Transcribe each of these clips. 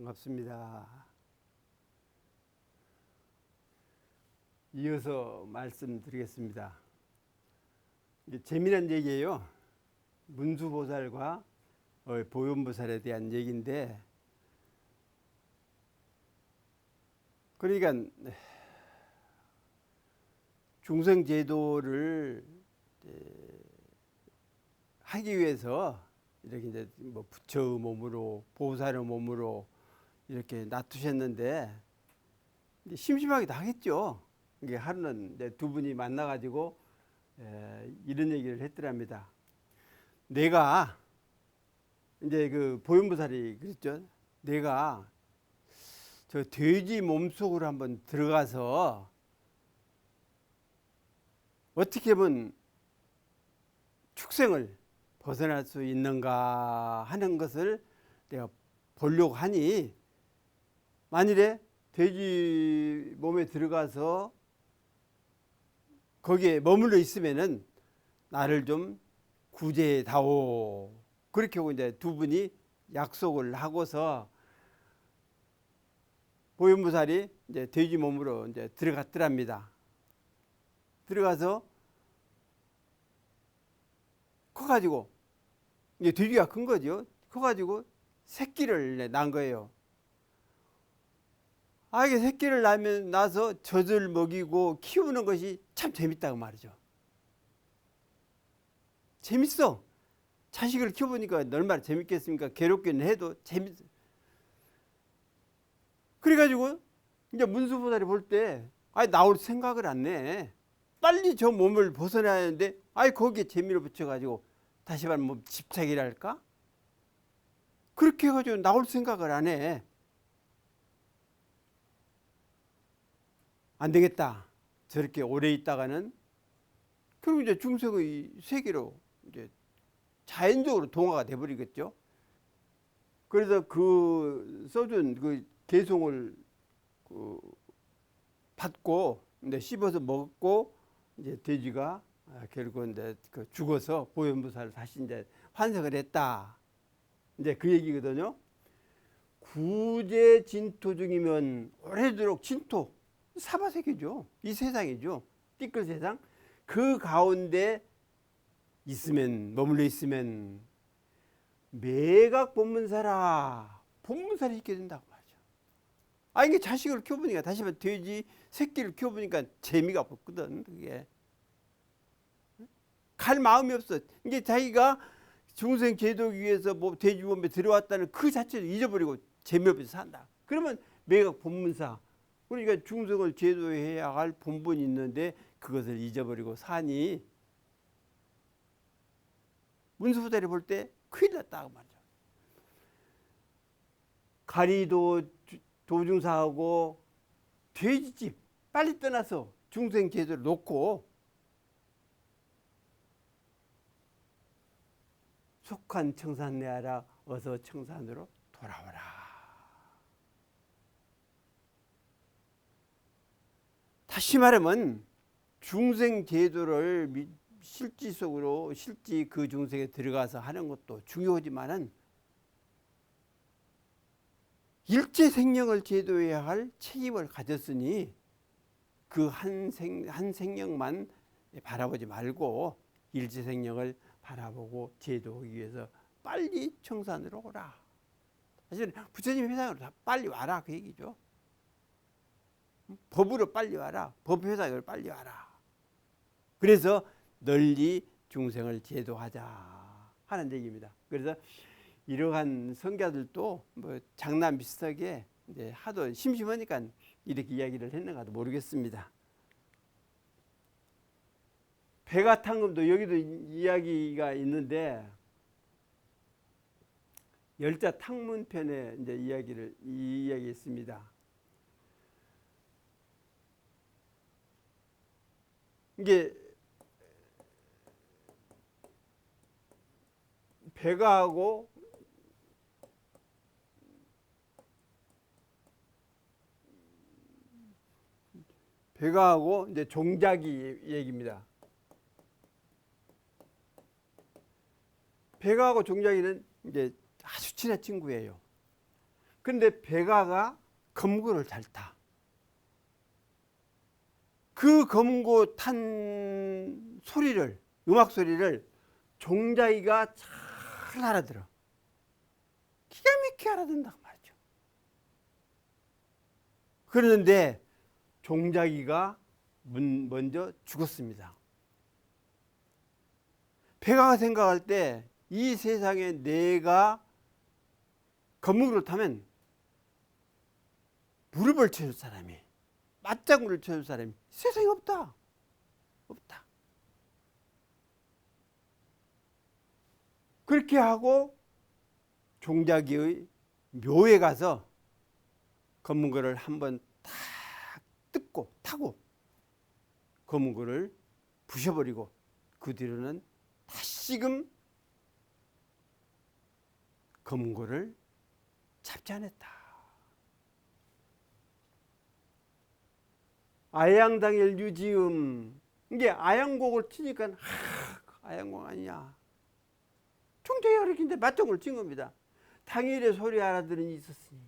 반갑습니다. 이어서 말씀드리겠습니다. 이게 재미난 얘기예요. 문수보살과 보현보살에 대한 얘기인데, 그러니까 중생제도를 하기 위해서 이렇게 이제 뭐 부처의 몸으로 보살의 몸으로 이렇게 놔두셨는데, 이제 심심하기도 하겠죠. 이게 하루는 이제 두 분이 만나가지고 이런 얘기를 했더랍니다. 내가 이제 그 보현보살이 그랬죠. 내가 저 돼지 몸속으로 한번 들어가서 어떻게 하면 축생을 벗어날 수 있는가 하는 것을 내가 보려고 하니, 만일에 돼지 몸에 들어가서 거기에 머물러 있으면은 나를 좀 구제해 다오. 그렇게 하고 이제 두 분이 약속을 하고서 보현보살이 이제 돼지 몸으로 이제 들어갔더랍니다. 들어가서 커가지고 이게 돼지가 큰 거죠. 커가지고 새끼를 낳은 거예요. 이게 새끼를 낳아서 젖을 먹이고 키우는 것이 참 재밌다고 말이죠. 재밌어. 자식을 키워보니까 얼마나 재밌겠습니까? 괴롭기는 해도 재밌어. 그래가지고 이제 문수보살이 볼 때 나올 생각을 안 내. 빨리 저 몸을 벗어나야 하는데 거기에 재미를 붙여가지고 다시 말하면 뭐 집착이랄까? 그렇게 해가지고 나올 생각을 안 해. 안 되겠다. 저렇게 오래 있다가는 결국 이제 중생의 세계로 이제 자연적으로 동화가 돼버리겠죠. 그래서 그 써준 그 개송을 받고 이제 씹어서 먹고 이제 돼지가 결국 이제 죽어서 보현보살을 다시 이제 환생을 했다. 이제 그 얘기거든요. 구제 진토 중이면 오래도록 진토 사바세계죠. 이 세상이죠. 띠끌 세상. 그 가운데 있으면, 머물러 있으면 매각 본문사라. 본문사를 있게 된다고 말이죠. 이게 자식을 키워보니까, 다시 말해 돼지 새끼를 키워보니까 재미가 없거든. 그게 갈 마음이 없어. 이게 자기가 중생 제도기 위해서 뭐 돼지 몸에 들어왔다는 그 자체를 잊어버리고 재미없이 산다. 그러면 매각 본문사. 그러니까 중생을 제도해야 할 본분이 있는데 그것을 잊어버리고 사니, 문수보살이 볼 때 큰일 났다고 말이죠. 가리도 도중사하고 돼지집 빨리 떠나서 중생 제도를 놓고 속한 청산내하라. 어서 청산으로 돌아오라. 다시 말하면 중생 제도를 실지 속으로 실지 그 중생에 들어가서 하는 것도 중요하지만은 일체 생명을 제도해야 할 책임을 가졌으니 그 한 생명만 바라보지 말고 일체 생명을 바라보고 제도하기 위해서 빨리 청산으로 오라. 사실 부처님 회상으로 다 빨리 와라 그 얘기죠. 법으로 빨리 와라. 법 회상으로 빨리 와라. 그래서 널리 중생을 제도하자 하는 얘기입니다. 그래서 이러한 성가들도 뭐 장난 비슷하게 이제 하도 심심하니까 이렇게 이야기를 했는가도 모르겠습니다. 백아탕금도 여기도 이야기가 있는데, 열자 탕문편에 이제 이야기했습니다. 이게 배가하고 이제 종자기 얘기입니다. 배가하고 종자기는 이제 아주 친한 친구예요. 그런데 백아가 검고를 잘 타. 그 검고 탄 소리를, 음악 소리를 종자기가 잘 알아들어. 기가 막히게 알아듣는다고 말이죠. 그러는데 종자기가 먼저 죽었습니다. 백아가 생각할 때 이 세상에 내가 검으로 타면 무릎을 쳐줄 사람이, 맞장구를 쳐줄 사람이 세상에 없다. 없다. 그렇게 하고 종자기의 묘에 가서 검은고를 한번 탁 뜯고 타고 검은고를 부셔버리고 그 뒤로는 다시금 검은고를 잡지 않았다. 아양당일 유지음. 이게 아양곡을 치니까 아양곡 아니냐. 총장이 이렇게 맞장구를 친 겁니다. 당일에 소리 알아들은 이 있었으니.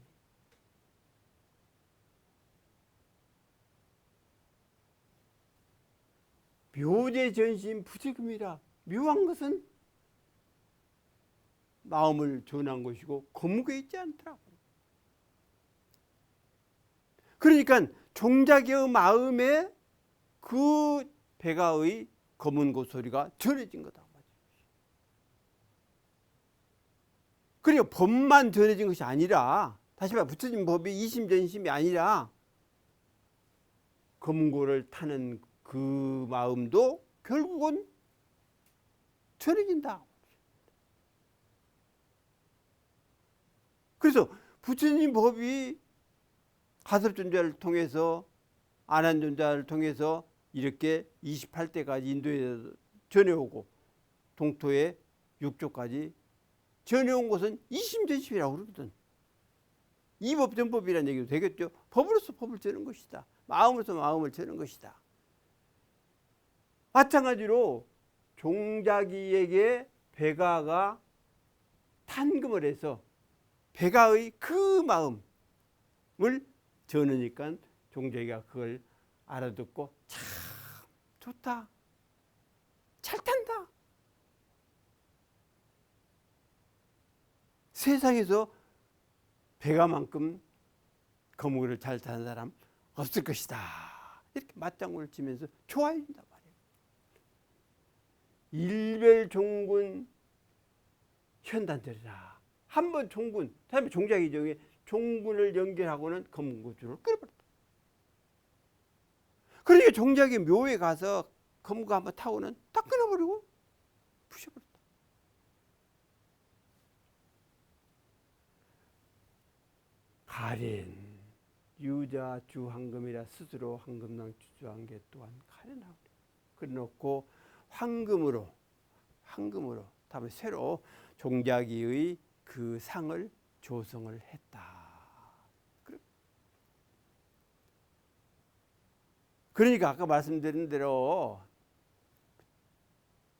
묘제 전심 부지금이라. 묘한 것은 마음을 전한 것이고 검은고에 있지 않더라고. 그러니까 종자기의 마음에 그 백아의 검은고 소리가 전해진 거다. 그리고 법만 전해진 것이 아니라, 다시 말해 부처님 법이 이심전심이 아니라 검은고를 타는 그 마음도 결국은 전해진다. 그래서 부처님 법이 가섭존자를 통해서, 아난존자를 통해서 이렇게 28대까지 인도에 전해오고 동토의 육조까지 전해온 것은 이심전심이라고 그러거든. 이법전법이라는 얘기도 되겠죠. 법으로서 법을 전한 것이다. 마음으로서 마음을 전한 것이다. 마찬가지로 종자기에게 백아가 탄금을 해서 백아의 그 마음을 전하니까 종자기가 그걸 알아듣고 참 좋다. 잘 탄다. 세상에서 백아만큼 검은고를 잘 타는 사람 없을 것이다. 이렇게 맞장구를 치면서 좋아해 준단 말이에요. 일별종군 현단절이라. 한번 종군, 다음에 종자기 중에 종군을 연결하고는 검은고줄을 끊어버렸다. 그러니까 종자기 묘에 가서 검은고 한번 타고는 딱 끊어버리고 부셔버렸다. 가린 유자 주황금이라 스스로 황금당 주주한 게 또한 가련하고 그래놓고 황금으로 다음에 새로 종자기의 그 상을 조성을 했다. 그러니까 아까 말씀드린 대로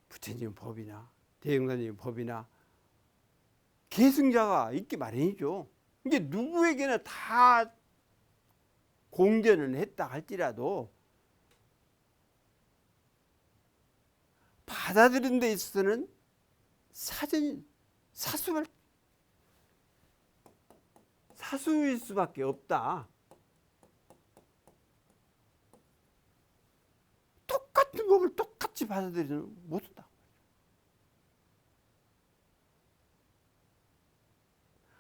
부처님 법이나 대흥사님 법이나 계승자가 있기 마련이죠. 이게 누구에게나 다 공전을 했다 할지라도 받아들이는 데 있어서는 사수일 수밖에 없다. 똑같은 법을 똑같이 받아들이는 못한다.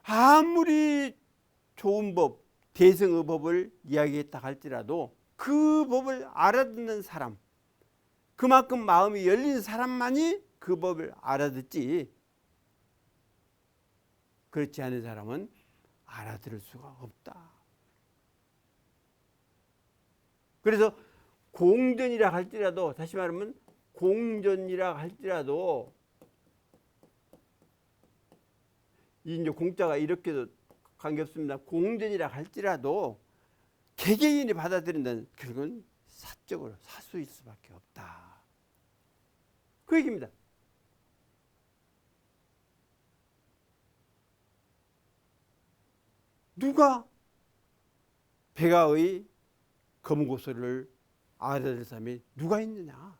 아무리 좋은 법, 대승의 법을 이야기했다 할지라도 그 법을 알아듣는 사람, 그만큼 마음이 열린 사람만이 그 법을 알아듣지, 그렇지 않은 사람은 알아들을 수가 없다. 그래서 공전이라 할지라도, 다시 말하면 공전이라 할지라도, 이제 공자가 이렇게도 관계없습니다. 공전이라 할지라도 개개인이 받아들인다는, 결국은 사적으로 사수일 수밖에 없다. 그 얘기입니다. 누가 백아의 검은고소를 알아들 사람이 누가 있느냐?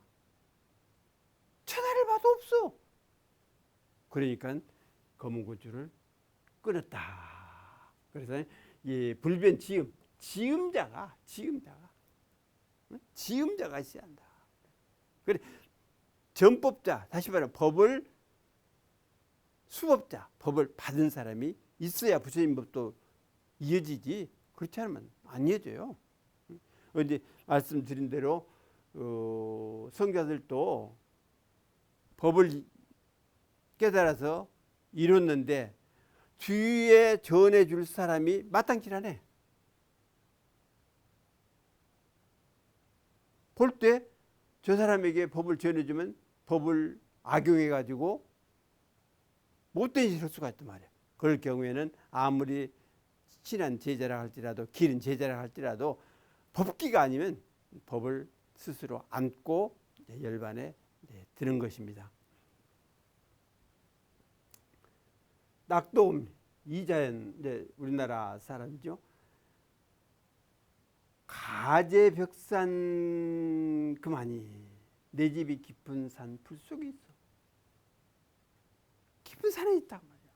천하를 봐도 없어. 그러니까 검은고초를 끊었다. 그래서 이 불변지음, 지음자가 있어야 한다. 그래 전법자, 다시 말하면 법을 수법자, 법을 받은 사람이 있어야 부처님 법도 이어지지. 그렇지 않으면 안 이어져요. 어제 말씀드린 대로 성자들도 법을 깨달아서 이뤘는데 뒤에 전해줄 사람이 마땅치라네. 볼 때 저 사람에게 법을 전해주면 법을 악용해가지고 못된 짓을 할 수가 있단 말이야. 그럴 경우에는 아무리 친한 제자라 할지라도 기른 제자라 할지라도 법기가 아니면 법을 스스로 안고 열반에 드는 것입니다. 낙도음 이자연 우리나라 사람이죠. 가재벽산 그만이 내 집이 깊은 산 풀 속에 있어. 깊은 산에 있단 말이야.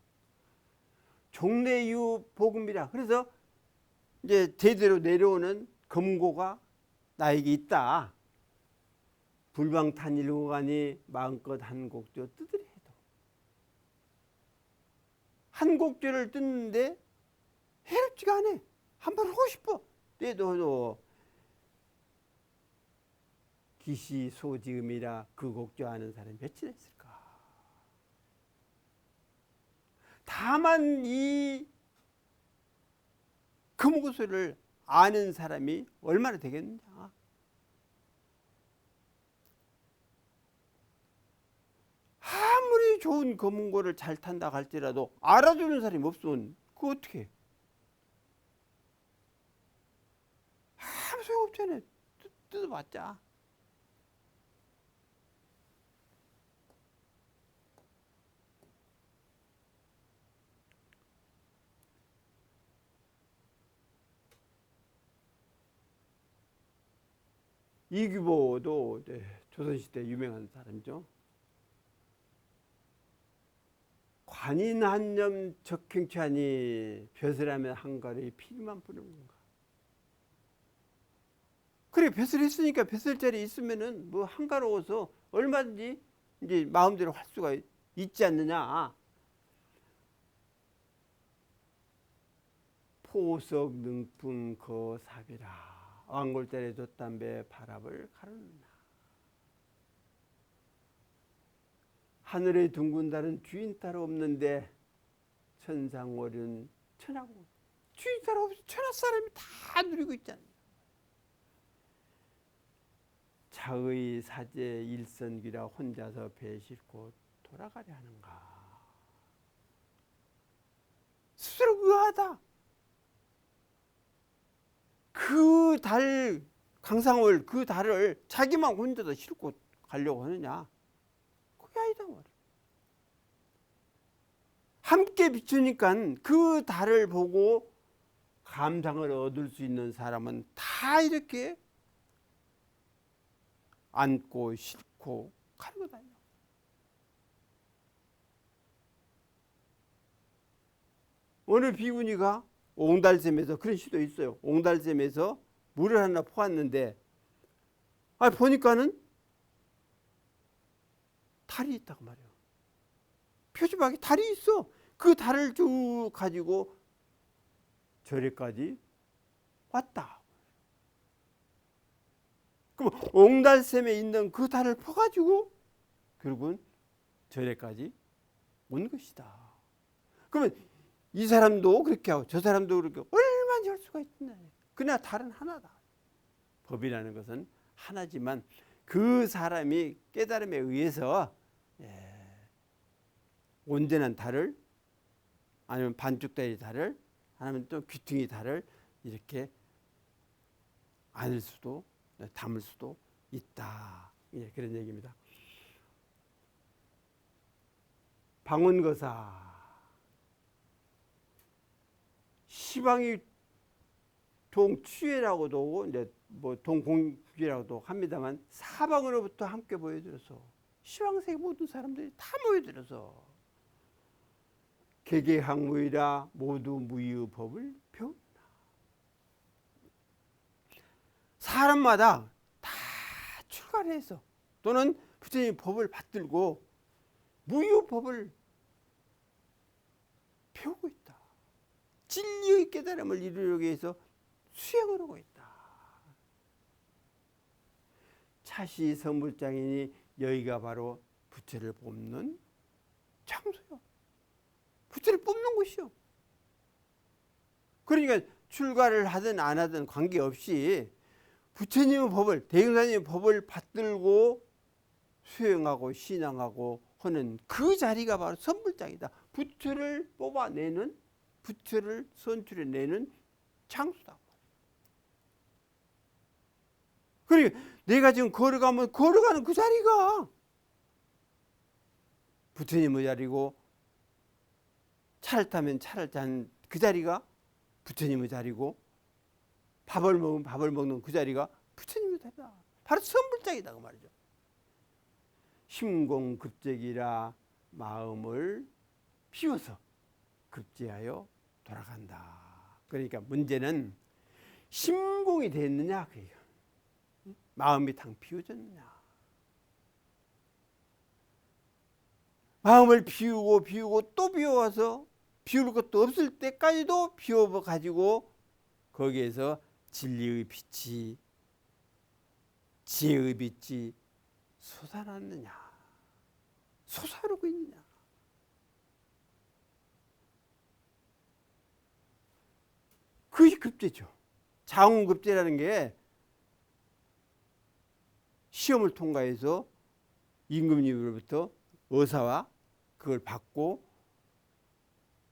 종래유 복음이라. 그래서 이제 제대로 내려오는 검고가 나에게 있다. 불방탄일고가니 마음껏 한 곡조 뜯으려 해도 한 곡조를 뜯는데 해롭지가 않아. 한 번 하고 싶어. 때도 기시소지음이라 그 곡조 아는 사람이 몇이나 있을까. 다만 이 검은고소를 아는 사람이 얼마나 되겠느냐. 아무리 좋은 검은고를 잘 탄다 할지라도 알아주는 사람이 없으면 그거 어떻게 해? 아무 소용없잖아요. 뜯어봤자. 이규보도 조선시대 유명한 사람이죠. 관인 한념 적행치하니 벼슬하면 한가리 피만 뿌는 건가. 그래 벼슬 했으니까 벼슬자리 있으면은 뭐 한가로워서 얼마든지 이제 마음대로 할 수가 있지 않느냐. 포석 능품 거사비라. 왕골짜리 돛담배 바람을 가르는다. 하늘의 둥근 달은 주인 따로 없는데 천상월은 천하고 주인 따로 없어. 천하 사람이 다 누리고 있잖아요. 자의 사제 일선기라 혼자서 배 싣고 돌아가려 하는가. 스스로 의아하다. 그 달 강상월 그 달을 자기만 혼자서 싣고 가려고 하느냐. 그게 아니다 말이야. 함께 비추니까 그 달을 보고 감상을 얻을 수 있는 사람은 다 이렇게 안고 싣고 가는 거다. 어느 비구니가 옹달샘에서 그런 시도 있어요. 옹달샘에서 물을 하나 퍼왔는데 보니까는 달이 있다고 말이에요. 표지박에 달이 있어. 그 달을 쭉 가지고 절에까지 왔다. 그럼 옹달샘에 있는 그 달을 퍼가지고 결국은 절에까지 온 것이다. 그러면 이 사람도 그렇게 하고 저 사람도 그렇게 얼마나 할 수가 있나. 그러나 달은 하나다. 법이라는 것은 하나지만 그 사람이 깨달음에 의해서 온전한 달을 아니면 반쪽짜리 달을 아니면 또 귀퉁이 달을 이렇게 안을 수도 담을 수도 있다. 그런 얘기입니다. 방언거사 시방이 동취회라고도 하고 이제 뭐 동공주라고도 합니다만 사방으로부터 함께 모여들어서 시황세계 모든 사람들이 다 모여들어서 개개학무이라 모두 무의의 법을 배운다. 사람마다 다 출가를 해서 또는 부처님의 법을 받들고 무의의 법을 배우고 있다. 진리의 깨달음을 이루려고 해서 수행을 하고 있다. 차시 선불장이니 여기가 바로 부처를 뽑는 장소요. 부처를 뽑는 곳이요. 그러니까 출가를 하든 안 하든 관계없이 부처님의 법을, 대행사님의 법을 받들고 수행하고 신앙하고 하는 그 자리가 바로 선불장이다. 부처를 뽑아내는, 부처를 선출해내는 장소다. 그러니까 내가 지금 걸어가면 걸어가는 그 자리가 부처님의 자리고, 차를 타면 차를 탄 그 자리가 부처님의 자리고, 밥을 먹으면 밥을 먹는 그 자리가 부처님의 자리다. 바로 선불장이다 그 말이죠. 심공급제기라 마음을 비워서 급제하여 돌아간다. 그러니까 문제는 심공이 됐느냐 그래요. 마음이 당 비워졌느냐. 마음을 비우고 또 비워서 비울 것도 없을 때까지도 비워가지고 거기에서 진리의 빛이, 지혜의 빛이 솟아났느냐, 솟아오르고 있느냐. 그것이 급제죠. 자웅급제라는 게 시험을 통과해서 임금님으로부터 의사와 그걸 받고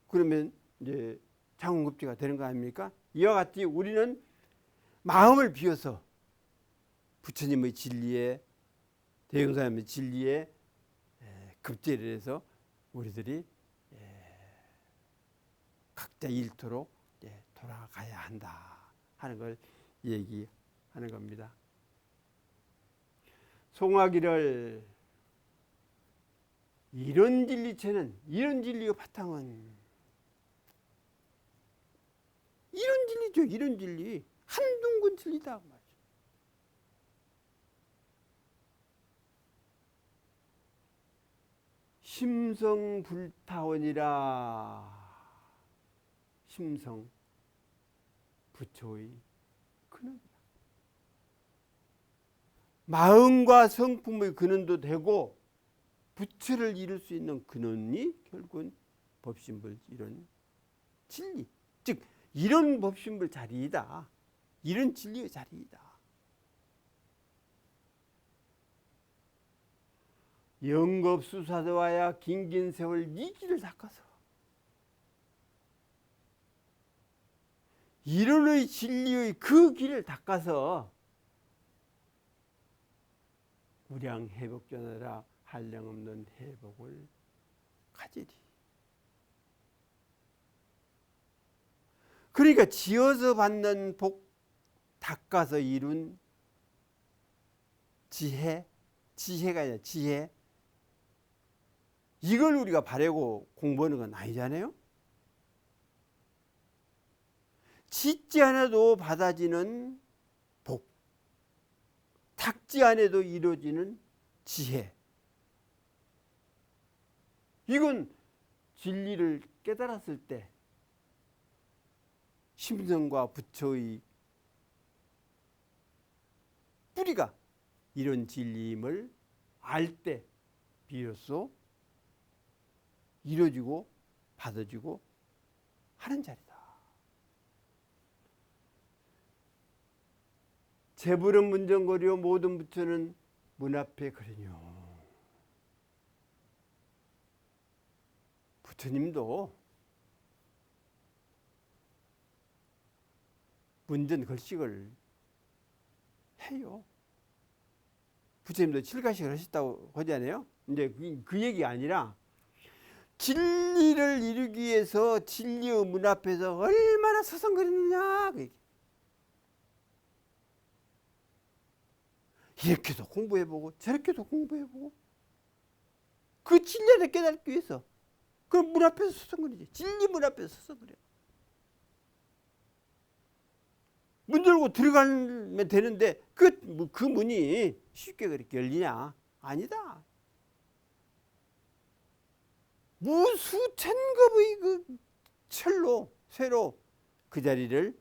그러면 이제 자웅급제가 되는 거 아닙니까? 이와 같이 우리는 마음을 비워서 부처님의 진리에, 대형사님의 진리에 급제를 해서 우리들이 각자 일터로 돌아가야 한다 하는 걸 얘기하는 겁니다. 송하기를 이런 진리체는, 이런 진리의 바탕은 이런 진리죠. 이런 진리. 한둥근 진리다. 심성 불타원이라. 심성 부처의 근원이다. 마음과 성품의 근원도 되고 부처를 이룰 수 있는 근원이 결국은 법신불 이런 진리, 즉 이런 법신불 자리이다. 이런 진리의 자리이다. 영겁수사도와야 긴긴 세월 이 길을 닦아서 이론의 진리의 그 길을 닦아서 무량 회복전하라 한량없는 회복을 가지리. 그러니까 지어서 받는 복, 닦아서 이룬 지혜, 지혜가 아니라 지혜, 이걸 우리가 바라고 공부하는 건 아니잖아요. 짓지 않아도 받아지는 복, 닦지 않아도 이루어지는 지혜, 이건 진리를 깨달았을 때 심성과 부처의 뿌리가 이런 진리임을 알 때 비로소 이루어지고 받아지고 하는 자리다. 재불은 문정거리요 모든 부처는 문 앞에 거리뇨. 부처님도 문전 걸식을 해요. 부처님도 칠가식을 하셨다고 하잖아요. 이제 그 얘기 아니라 진리를 이루기 위해서 진리의 문 앞에서 얼마나 서성거리느냐. 이렇게도 공부해보고 저렇게도 공부해보고 그 진리를 깨닫기 위해서 그 문 앞에서 서성거리지. 진리 문 앞에서 서성거려. 문 열고 들어가면 되는데 그 문이 쉽게 그렇게 열리냐? 아니다. 수천 급의 그 철로 쇠로 그 자리를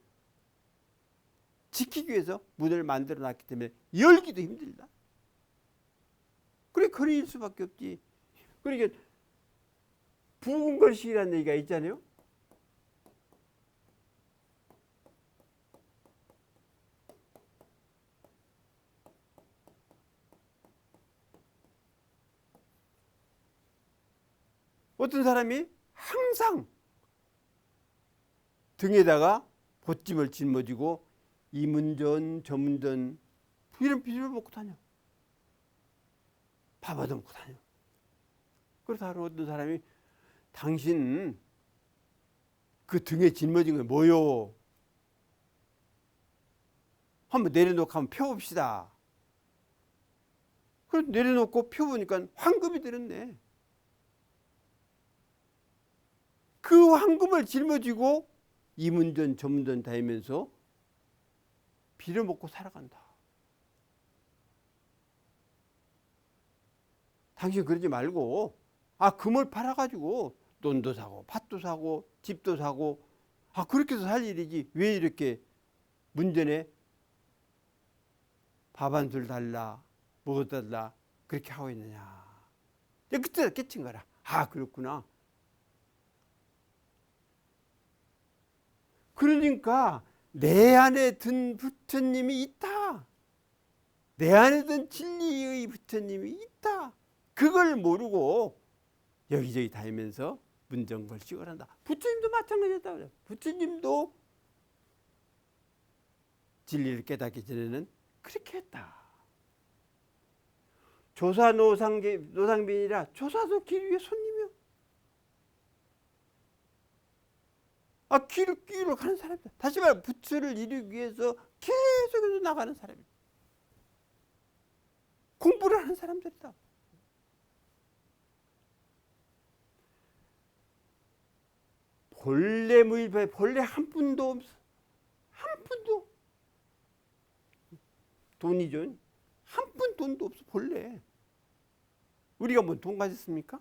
지키기 위해서 문을 만들어 놨기 때문에 열기도 힘들다. 그래 거리일 수밖에 없지. 그러니까 부근걸식이라는 얘기가 있잖아요. 어떤 사람이 항상 등에다가 보찜을 짊어지고 이 문전 저 문전 이런 비닐을 먹고 다녀. 밥 얻어먹고 다녀. 그래서 어떤 사람이 당신 그 등에 짊어진 게 뭐요? 한번 내려놓고 한번 펴봅시다. 그래서 내려놓고 펴보니까 황금이 들었네. 그 황금을 짊어지고 이 문전 저 문전 다니면서 빌어먹고 살아간다. 당신 그러지 말고 금을 팔아가지고 돈도 사고 팥도 사고 집도 사고 그렇게 해서 살 일이지 왜 이렇게 문전에 밥 한 술 달라 뭐 달라 그렇게 하고 있느냐. 그때 깨친 거라. 그렇구나. 그러니까 내 안에 든 부처님이 있다. 내 안에 든 진리의 부처님이 있다. 그걸 모르고 여기저기 다니면서 문전걸식을 한다. 부처님도 마찬가지다. 부처님도 진리를 깨닫기 전에는 그렇게 했다. 조사 노상빈이라 조사도 길 위에 손님이요. 길을 가는 사람이다. 다시 말해 부처를 이루기 위해서 계속해서 나가는 사람이다. 공부를 하는 사람들이다. 본래 무일파에 본래 한 푼도 없어. 한 푼도. 돈이죠. 한 푼 돈도 없어 본래. 우리가 뭐 돈 가졌습니까?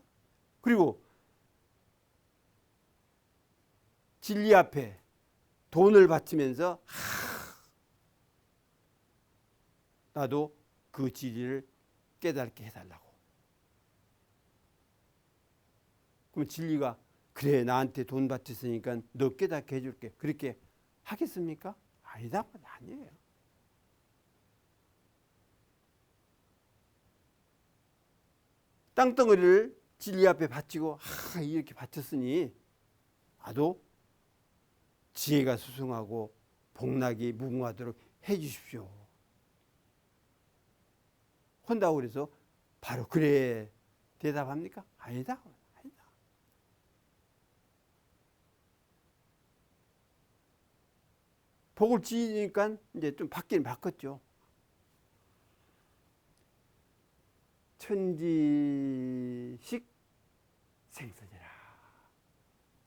그리고 진리 앞에 돈을 바치면서 나도 그 진리를 깨닫게 해달라고. 그럼 진리가 그래 나한테 돈 바쳤으니까 너 깨닫게 해줄게. 그렇게 하겠습니까? 아니다. 아니에요. 땅덩어리를 진리 앞에 바치고 이렇게 바쳤으니 나도 지혜가 수승하고 복락이 무궁하도록 해 주십시오. 한다고 그래서 바로 그래 대답합니까? 아니다. 아니다. 복을 지으니까 이제 좀 바뀌긴 바꿨죠. 천지식 생선이라.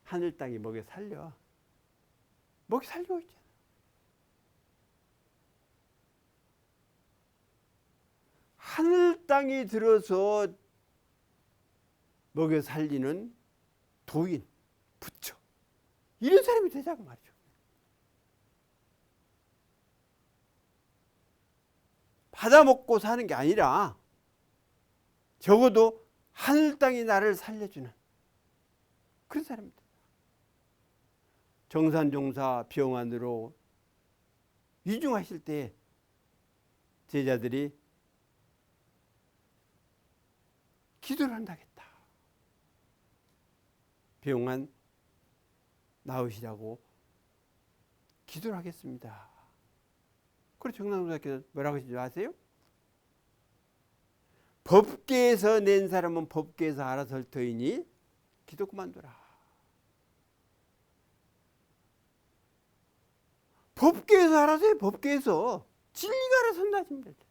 하늘 땅이 먹여 살려. 먹여 살리고 있잖아. 하늘 땅이 들어서 먹여 살리는 도인, 부처 이런 사람이 되자고 말이죠. 받아먹고 사는 게 아니라 적어도 하늘 땅이 나를 살려주는 그런 사람입니다. 정산종사 병안으로 위중하실 때 제자들이 기도를 한다겠다. 병안 나으시라고 기도를 하겠습니다. 그리고 정산종사께서 뭐라고 하시는지 아세요? 법계에서 낸 사람은 법계에서 알아서 할 터이니 기도 그만둬라. 법계에서 알아서 해. 법계에서 진리가 알아서 한다십니다.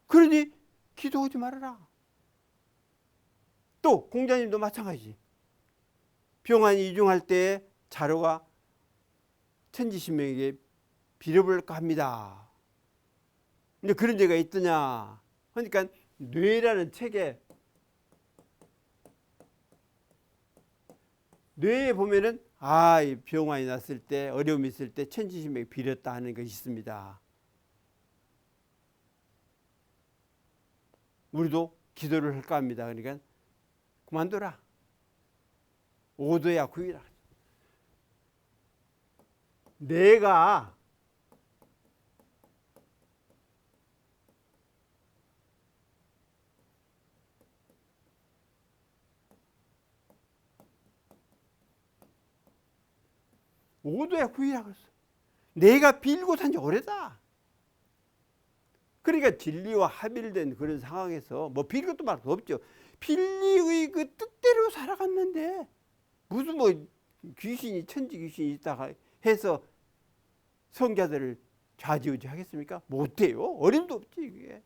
그러니 기도하지 말아라. 또 공자님도 마찬가지. 병환이 이중할 때 자로가 천지신명에게 빌어볼까 합니다. 근데 그런 죄가 있더냐? 그러니까 뇌라는 책에 뇌에 보면은 이 병환이 났을 때 어려움이 있을 때 천지신명에 빌었다 하는 것이 있습니다. 우리도 기도를 할까 합니다. 그러니까 그만둬라. 오도야 구이라. 내가 오도야 구이라 그랬어. 내가 빌고 산 지 오래다. 그러니까 진리와 합일된 그런 상황에서 뭐 빌 것도 말도 없죠. 빌리의 그 뜻대로 살아갔는데 무슨 뭐 귀신이 천지 귀신이 있다가 해서 성자들을 좌지우지 하겠습니까? 못해요. 어림도 없지 이게.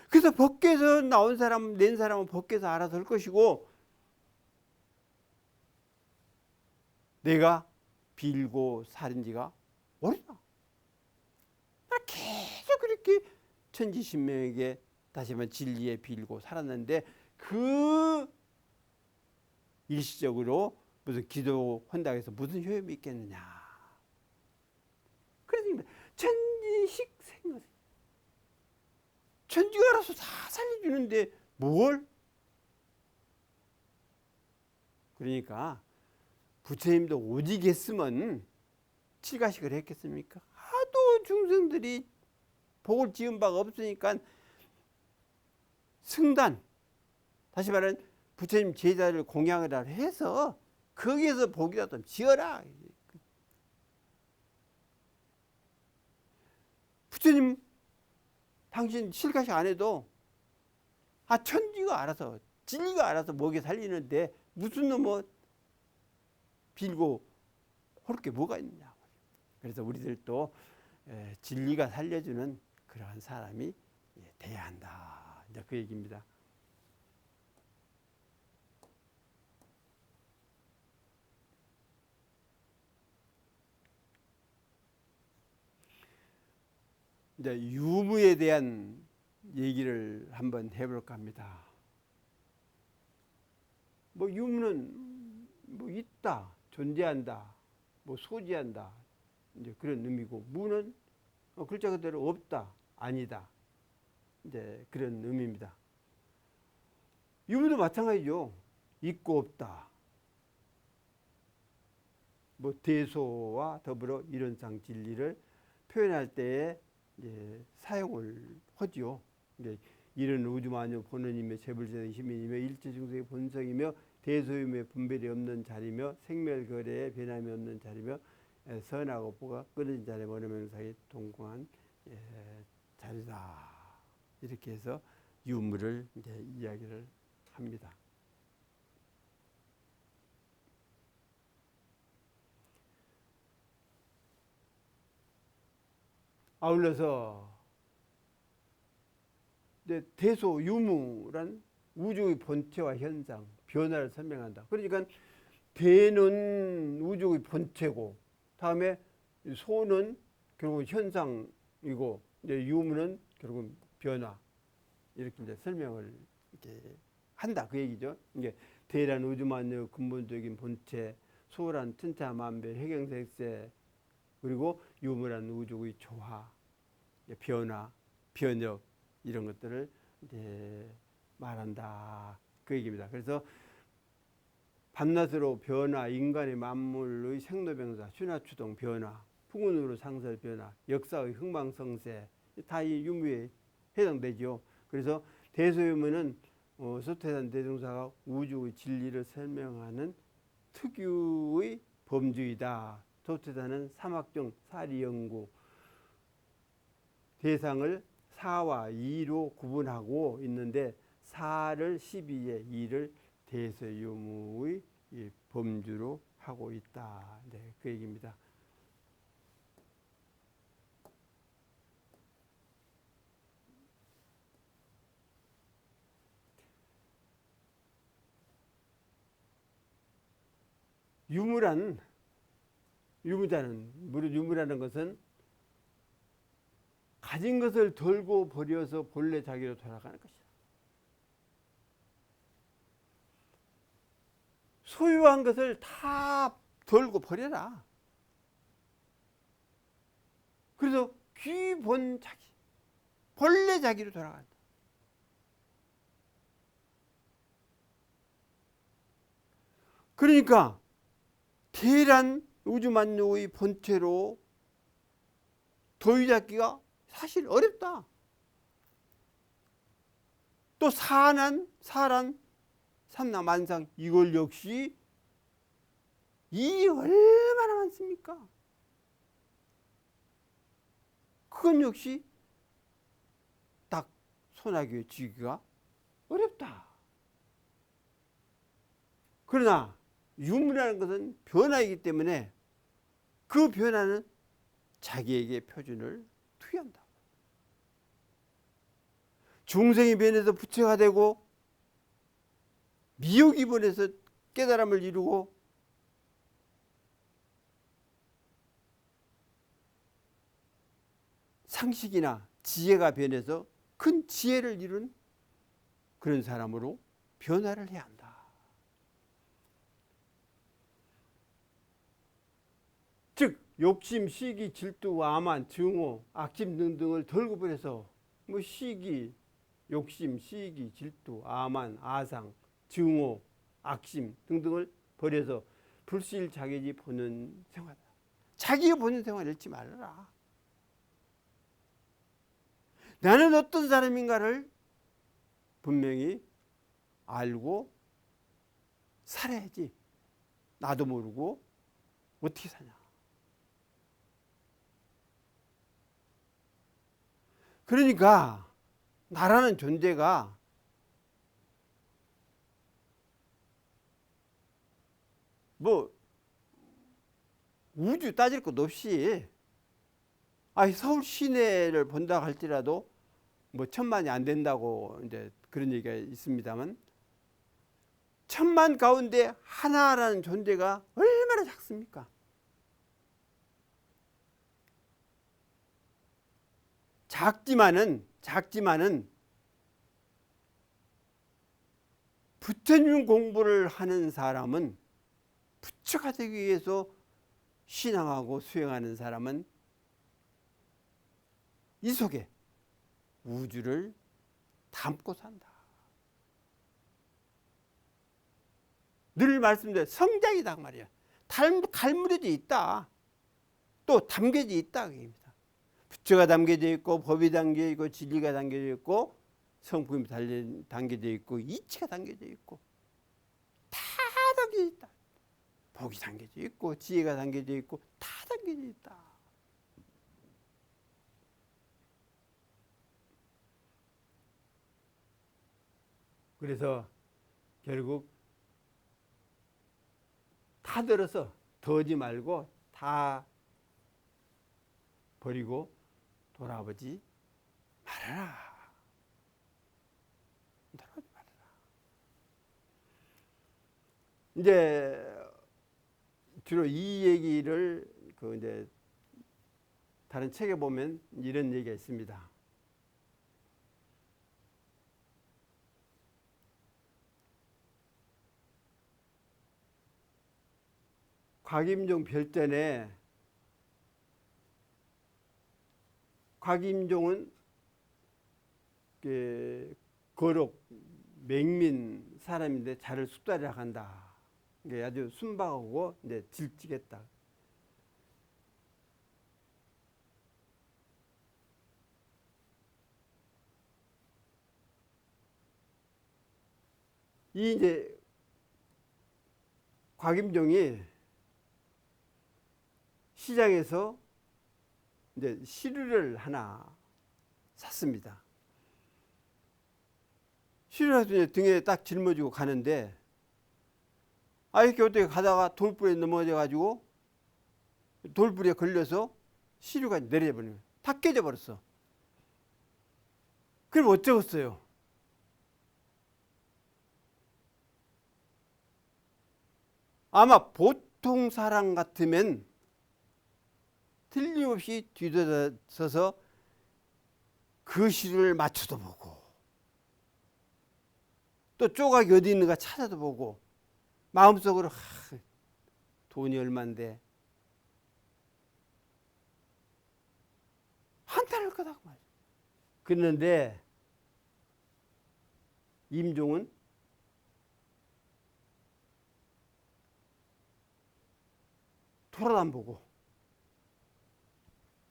그래서 법계에서 나온 사람 낸 사람은 법계에서 알아서 할 것이고 내가 빌고 살은 지가 오래다. 계속 그렇게 천지신명에게 다시 한번 진리에 빌고 살았는데 그 일시적으로 무슨 기도한다고 해서 무슨 효험이 있겠느냐. 그래서 천지식생 천지가 알아서 다 살려주는데 뭘? 그러니까 부처님도 오직 했으면 칠가식을 했겠습니까? 하도 중생들이 복을 지은 바가 없으니까 승단, 다시 말하면 부처님 제자를 공양을 해서 거기에서 복이라도 좀 지어라. 부처님 당신 칠가식 안 해도 천지가 알아서 진리가 알아서 먹여 살리는데 무슨 놈뭐 빌고 할 게 뭐가 있느냐. 그래서 우리들도 진리가 살려주는 그러한 사람이 돼야 한다. 이제 그 얘기입니다. 이제 유무에 대한 얘기를 한번 해볼까 합니다. 뭐 유무는 뭐 있다, 존재한다, 뭐 소지한다, 이제 그런 의미고 무는 글자 그대로 없다, 아니다, 이제 그런 의미입니다. 유무도 마찬가지죠. 있고 없다. 뭐 대소와 더불어 이론상 진리를 표현할 때에 이제 사용을 하죠. 이제 이런 우주만유 본원이며 재불세의 힘이며 일체중생의 본성이며 대소임의 분별이 없는 자리며 생멸거래의 변함이 없는 자리며 선하고 보가 끊어진 자리에 원어명사의 동공한 자리다. 이렇게 해서 유무를 이제 이야기를 합니다. 아울러서 대소 유무란 우주의 본체와 현상, 변화를 설명한다. 그러니까 대는 우주의 본체고, 다음에 소는 결국 현상이고, 이제 유무는 결국 변화. 이렇게 이제 설명을 이렇게 한다. 그 얘기죠. 이게 대란 우주만유 근본적인 본체, 소란 천차만별 해경색세, 그리고 유무란 우주의 조화, 변화, 변혁 이런 것들을 이제 말한다. 그 얘기입니다. 그래서 밤낮으로 변화, 인간의 만물의 생로병사, 순화추동 변화, 풍운으로 상설 변화, 역사의 흥망성쇠 다 이 유무에 해당되죠. 그래서 대소유무는 소태산 대종사가 우주의 진리를 설명하는 특유의 범주이다. 소태산은 삼학종 사리연구 대상을 4와 2로 구분하고 있는데 4를 12에 2를 대서 유무의 범주로 하고 있다. 네, 그 얘기입니다. 유무라는 것은 가진 것을 덜고 버려서 본래 자기로 돌아가는 것이다. 소유한 것을 다 덜고 버려라. 그래서 귀본 자기, 본래 자기로 돌아간다. 그러니까 대란 우주만유의 본체로 도유 잡기가 사실 어렵다. 또 사란, 삼라만상 이걸 역시 이 얼마나 많습니까? 그건 역시 딱 손아귀에 쥐기가 어렵다. 그러나 유무라는 것은 변화이기 때문에 그 변화는 자기에게 표준을 투여한다. 중생이 변해서 부처가 되고 미혹이 변해서 깨달음을 이루고 상식이나 지혜가 변해서 큰 지혜를 이룬 그런 사람으로 변화를 해야 한다. 즉 욕심, 시기, 질투, 와만, 증오, 악심 등등을 덜고 버려서 뭐 시기, 욕심, 시기, 질투, 아만, 아상, 증오, 악심 등등을 버려서 불실자격이 보는 생활. 자기가 보는 생활을 잃지 말아라. 나는 어떤 사람인가를 분명히 알고 살아야지. 나도 모르고 어떻게 사냐. 그러니까 나라는 존재가 뭐 우주 따질 것 없이 서울 시내를 본다 할지라도 뭐 1000만이 안 된다고 이제 그런 얘기가 있습니다만 1000만 가운데 하나라는 존재가 얼마나 작습니까? 작지만은 부처님 공부를 하는 사람은 부처가 되기 위해서 신앙하고 수행하는 사람은 이 속에 우주를 담고 산다. 늘 말씀드려 성장이다 말이야. 갈무려져 있다. 또 담겨져 있다. 부처가 담겨져 있고 법이 담겨져 있고 진리가 담겨져 있고 성품이 담겨져 있고 이치가 담겨져 있고 다 담겨져 있다. 복이 담겨져 있고 지혜가 담겨져 있고 다 담겨져 있다. 그래서 결국 다 들어서 더지 말고 다 버리고 돌아보지 말아라. 돌아보지 말아라. 이제 주로 이 얘기를 이제 다른 책에 보면 이런 얘기가 있습니다. 곽임종 별전에 곽임종은 거록 맹민 사람인데 자를 숙달이라 한다. 아주 순박하고 이제 질직했다. 이 이제 곽임종이 시장에서 이제 시루를 하나 샀습니다. 시루가 등에 딱 짊어지고 가는데 이렇게 어떻게 가다가 돌부리에 넘어져가지고 돌부리에 걸려서 시루가 내려버리는 거예요. 다 깨져버렸어. 그럼 어쩌겠어요? 아마 보통 사람 같으면 틀림없이 뒤돌아서서 그 시루를 맞춰도 보고 또 조각이 어디 있는가 찾아도 보고 마음속으로 돈이 얼만데 한탄할 거다 말이야. 그런데 임종은 돌아도 안 보고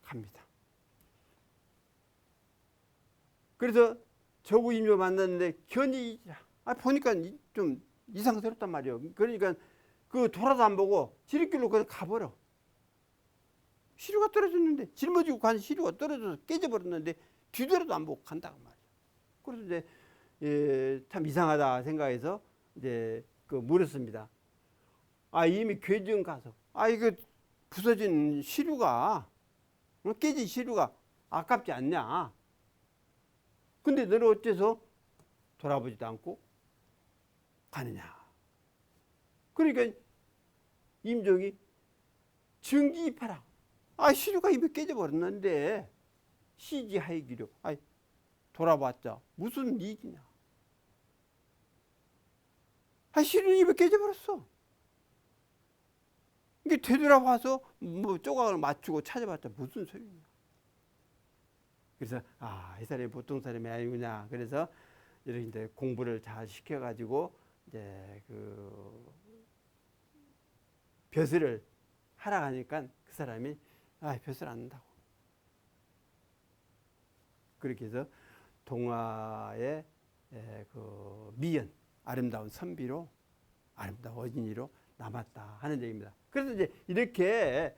갑니다. 그래서 저구 임종 만났는데 견이 보니까 좀 이상스럽단 말이에요. 그러니까 그 돌아도 안 보고 지름길로 그냥 가버려. 시루가 떨어졌는데 짊어지고 간 시루가 떨어져서 깨져버렸는데 뒤돌아도 안 보고 간다고 말이에요. 그래서 이제 참 이상하다 생각해서 이제 그 물었습니다. 이미 괴정 가서 이거 부서진 시루가 깨진 시루가 아깝지 않냐? 근데 너는 어째서 돌아보지도 않고 가느냐? 그러니까 임종이 증기입하라. 시루가 이미 깨져버렸는데 시지하이기로 돌아봤자 무슨 이익이냐? 시루는 이미 깨져버렸어. 이게 되돌아와서 뭐 조각을 맞추고 찾아봤자 무슨 소리냐? 그래서 이 사람이 보통 사람이 아니구나. 그래서 이렇게 이제 공부를 잘 시켜가지고 이제 그 벼슬을 하라 하니까 그 사람이 벼슬 안 한다고. 그렇게 해서 동화의 그 미연, 아름다운 선비로, 아름다운 어진이로 남았다 하는 얘기입니다. 그래서 이제 이렇게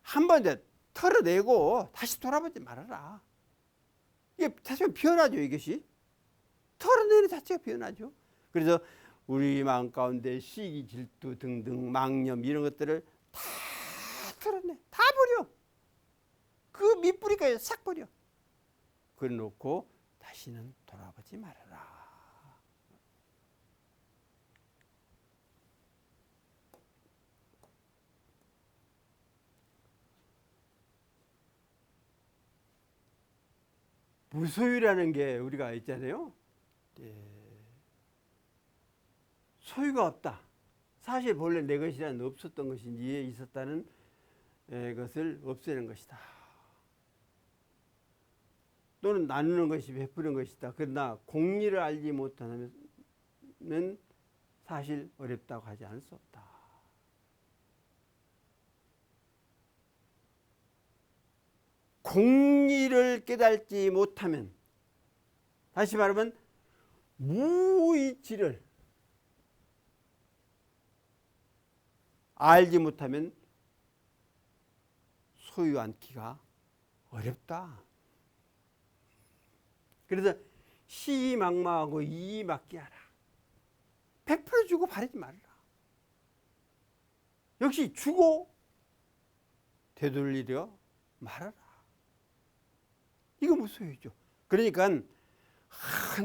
한번 이제 털어내고 다시 돌아보지 말아라. 이게 사실 변하죠, 이것이. 털어내는 자체가 변하죠. 그래서 우리 마음 가운데 시기, 질투 등등 망념 이런 것들을 다 털어내, 다 버려. 그 밑뿌리까지 싹 버려. 그래 놓고 다시는 돌아보지 말아라. 무소유라는 게 우리가 있잖아요. 소유가 없다. 사실 본래 내 것이란 없었던 것인지 있었다는 것을 없애는 것이다. 또는 나누는 것이 베푸는 것이다. 그러나 공리를 알지 못하면 사실 어렵다고 하지 않을 수 없다. 공리를 깨달지 못하면, 다시 말하면 무이치를 알지 못하면 소유 않기가 어렵다. 그래서 시망망하고 이의맞게 하라. 100% 주고 바라지 말라. 역시 주고 되돌리려 말아라. 이거 무슨 소유죠. 그러니까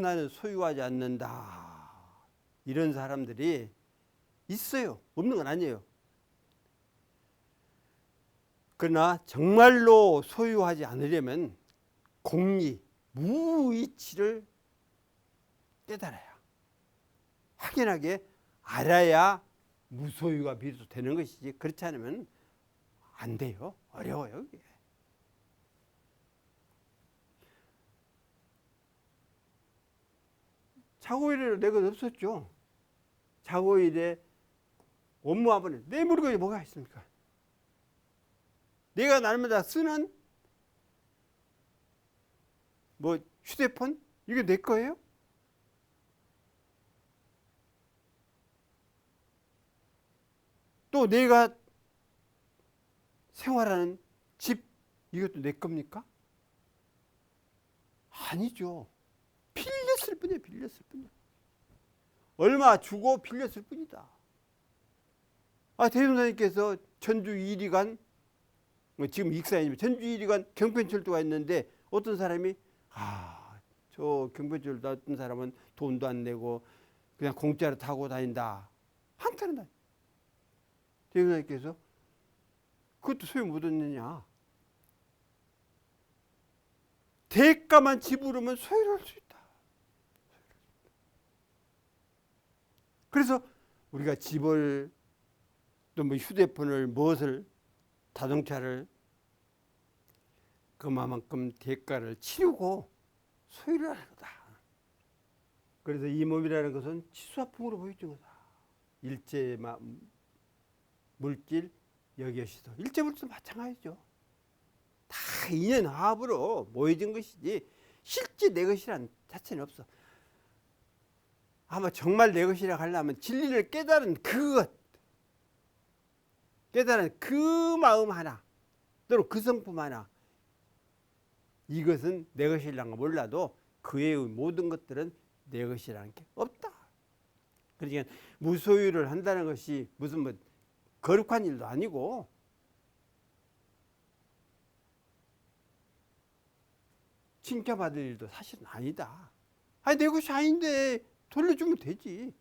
나는 소유하지 않는다. 이런 사람들이 있어요. 없는 건 아니에요. 그러나 정말로 소유하지 않으려면 공리, 무이치를 깨달아야, 확연하게 알아야 무소유가 비로소 되는 것이지, 그렇지 않으면 안 돼요. 어려워요. 이게. 자고일에 내 것 없었죠. 자고일에 업무하면 내 물건이 뭐가 있습니까? 내가 날마다 쓰는 뭐 휴대폰? 이게 내 거예요? 또 내가 생활하는 집, 이것도 내 겁니까? 아니죠. 빌렸을 뿐이에요. 빌렸을 뿐이야. 얼마 주고 빌렸을 뿐이다. 대종사님께서 전주 1위간, 지금 익사님 전주 1위간 경편철도가 있는데 어떤 사람이 저 경편철도 어떤 사람은 돈도 안 내고 그냥 공짜로 타고 다닌다. 한탄한다. 대종사님께서 그것도 소용 못 얻느냐. 대가만 지불하면 소유를 할 수 있다. 그래서 우리가 집을 또 뭐 휴대폰을 무엇을 자동차를 그만큼 대가를 치르고 소유를 하는 거다. 그래서 이 몸이라는 것은 치수화풍으로 보여준 거다. 일체 물질 여기시도 일체 물질도 마찬가지죠. 다 인연화합으로 모여진 것이지 실제 내 것이란 자체는 없어. 아마 정말 내 것이라 하려면 진리를 깨달은 그것, 깨달은 그 마음 하나, 또는 그 성품 하나, 이것은 내 것이라는 거 몰라도 그의 모든 것들은 내 것이라는 게 없다. 그러니까 무소유를 한다는 것이 무슨 뭐 거룩한 일도 아니고 칭찬받을 일도 사실은 아니다. 내 것이 아닌데 돌려주면 되지.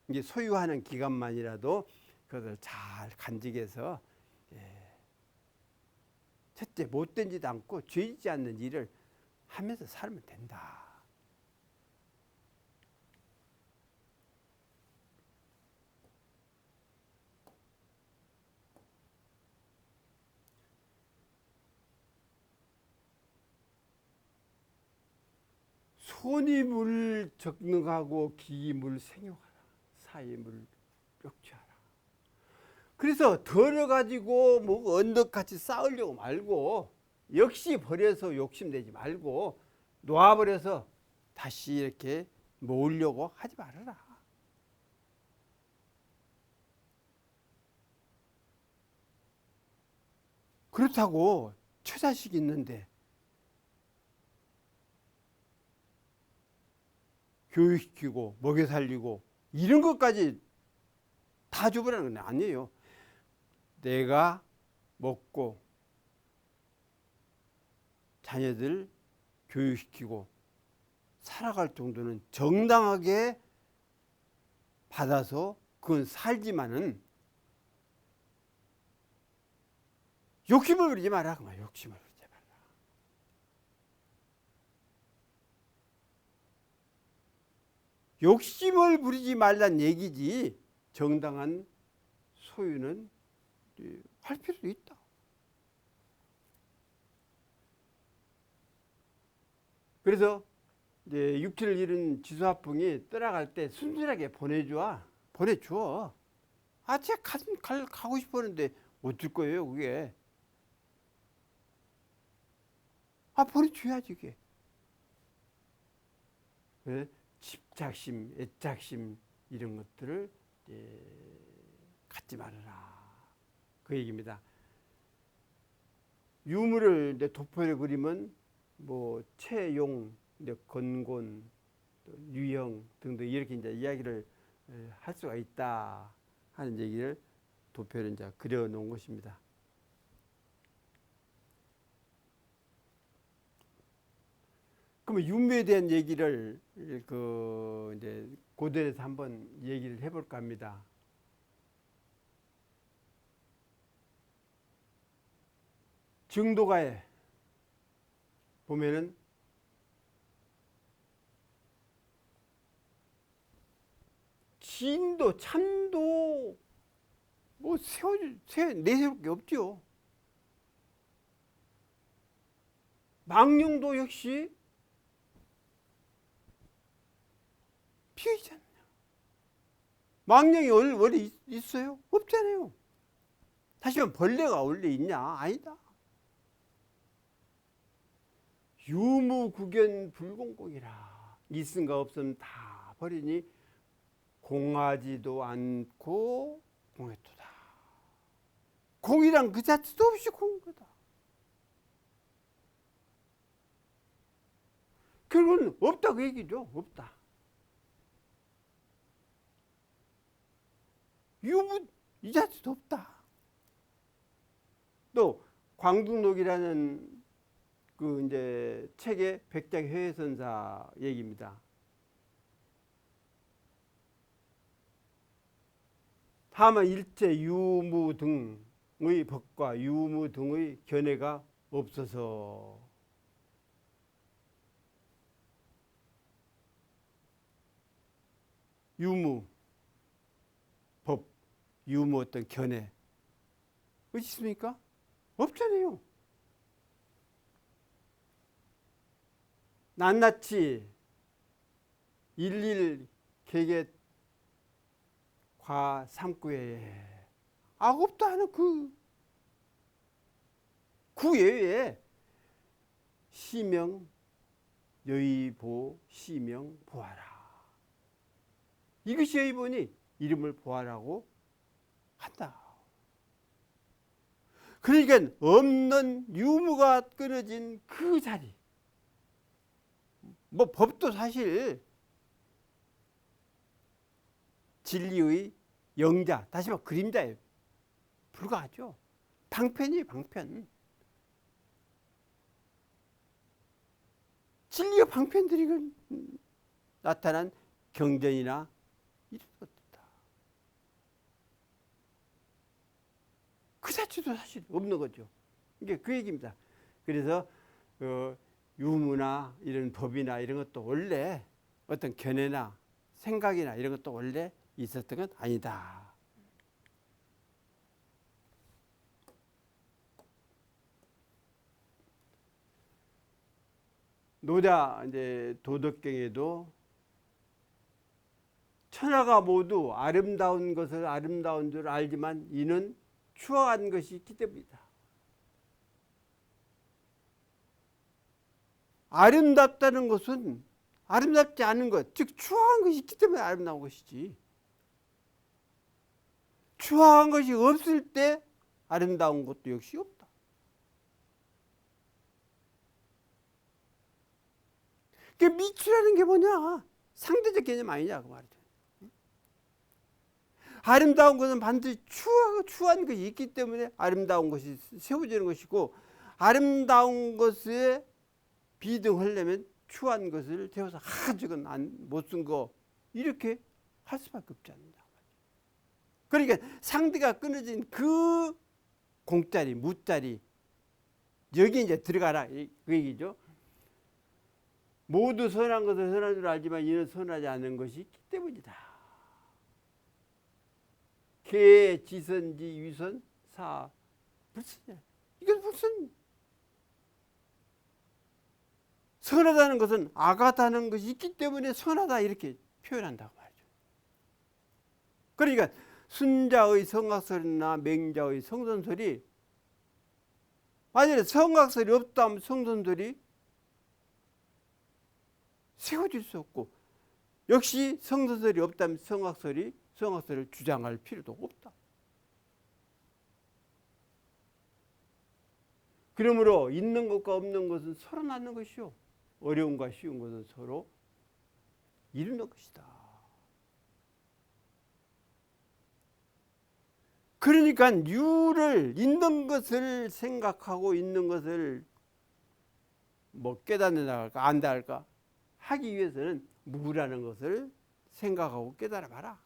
이제 소유하는 기간만이라도 그것을 잘 간직해서 첫째 못된 짓 않고 죄지지 않는 일을 하면서 살면 된다. 손이 물 적능하고 기이 물 생용하라. 사이 물 역취하라. 그래서 덜어가지고 뭐 언덕같이 쌓으려고 말고 역시 버려서 욕심내지 말고 놓아버려서 다시 이렇게 모으려고 하지 말아라. 그렇다고 처자식이 있는데 교육시키고 먹여 살리고 이런 것까지 다 줘버리는 건 아니에요. 내가 먹고 자녀들 교육시키고 살아갈 정도는 정당하게 받아서 그건 살지만은 욕심을 부리지 마라. 욕심을 부리지 마라. 욕심을 부리지 말란 얘기지 정당한 소유는 할 필요도 있다. 그래서 이제 육체를 잃은 지수화풍이 떠나갈 때 순순하게 보내줘. 제가 가고 싶었는데 어쩔 거예요, 그게. 보내줘야지, 그게. 집착심, 애착심 이런 것들을 갖지 말아라. 그 얘기입니다. 유물을 도포해 그리면 뭐 채용, 건곤, 유형 등등 이렇게 이제 이야기를 할 수가 있다 하는 얘기를 도표를 이제 그려 놓은 것입니다. 그러면 유무에 대한 얘기를 이제 고대에서 한번 얘기를 해볼까 합니다. 증도가에 보면은 진도, 참도 뭐 내세울 게 없죠. 망령도 역시 비어있지 않냐. 망령이 원래 있어요? 없잖아요. 다시 말하면 벌레가 원래 있냐? 아니다. 유무국연 불공공이라. 있음과 없음 다 버리니 공하지도 않고 공해토다. 공이란 그 자체도 없이 공거다. 결국은 없다고 얘기죠. 없다. 유무 이 자체도 없다. 또 광둥록이라는 그 이제 책의 백작 해외선사 얘기입니다. 다만 일체 유무 등의 법과 유무 등의 견해가 없어서 유무 법, 유무 어떤 견해 어디 있습니까? 없잖아요. 낱낱이 일일 개개 과 삼구에 없다 하는 그 외에 시명 여의보 시명 보아라. 이것이 여의보니 이름을 보아라고 한다. 그러니까 없는 유무가 끊어진 그 자리. 뭐 법도 사실 진리의 영자, 다시 말해 그림자에 불과하죠. 방편이에요, 방편. 진리의 방편들이 나타난 경전이나 이런 것들다. 그 자체도 사실 없는 거죠. 이게 그 얘기입니다. 그래서 유무나 이런 법이나 이런 것도 원래 어떤 견해나 생각이나 이런 것도 원래 있었던 건 아니다. 노자 이제 도덕경에도 천하가 모두 아름다운 것을 아름다운 줄 알지만 이는 추악한 것이 있기 때문이다. 아름답다는 것은 아름답지 않은 것, 즉 추악한 것이 있기 때문에 아름다운 것이지. 추악한 것이 없을 때 아름다운 것도 역시 없다. 그 미추라는 게 뭐냐? 상대적 개념 아니냐 그 말이죠. 아름다운 것은 반드시 추한 것이 있기 때문에 아름다운 것이 세워지는 것이고, 아름다운 것에 비등하려면 추한 것을 세워서 저건 못 쓴 거 이렇게 할 수밖에 없지 않는다. 그러니까 상대가 끊어진 그 공짜리, 무짜리 여기 이제 들어가라 그 얘기죠. 모두 선한 것을 선한 줄 알지만 이는 선하지 않은 것이 있기 때문이다. 개, 지선지, 위선, 사, 불선이야. 이건 무슨 선하다는 것은 악하다는 것이 있기 때문에 선하다 이렇게 표현한다고 말이죠. 그러니까 순자의 성악설이나 맹자의 성선설이 만약에 성악설이 없다면 성선설이 세워질 수 없고, 역시 성선설이 없다면 성악설을 주장할 필요도 없다. 그러므로 있는 것과 없는 것은 서로 낳는 것이요, 어려움과 쉬운 것은 서로 이루는 것이다. 그러니까 유를 있는 것을 생각하고 있는 것을 뭐 깨닫는 나갈까 안다 할까 하기 위해서는 무라는 것을 생각하고 깨달아 봐라.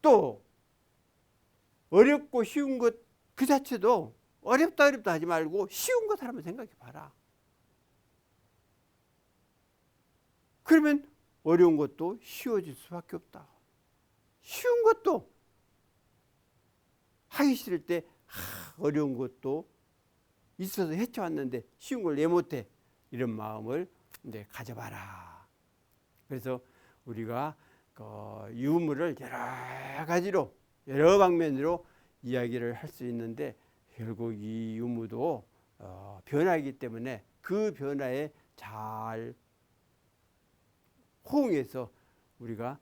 또 어렵고 쉬운 것 그 자체도 어렵다 하지 말고 쉬운 것 한번 생각해 봐라. 그러면 어려운 것도 쉬워질 수밖에 없다. 쉬운 것도 하기 싫을 때 어려운 것도 있어서 헤쳐왔는데 쉬운 걸 내 못해, 이런 마음을 이제 가져봐라. 그래서 우리가 유무를 여러 가지로 여러 방면으로 이야기를 할 수 있는데, 결국 이 유무도 변화이기 때문에 그 변화에 잘 호응해서 우리가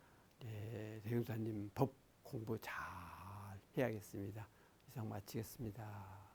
대종사님 법 공부 잘 해야겠습니다. 이상 마치겠습니다.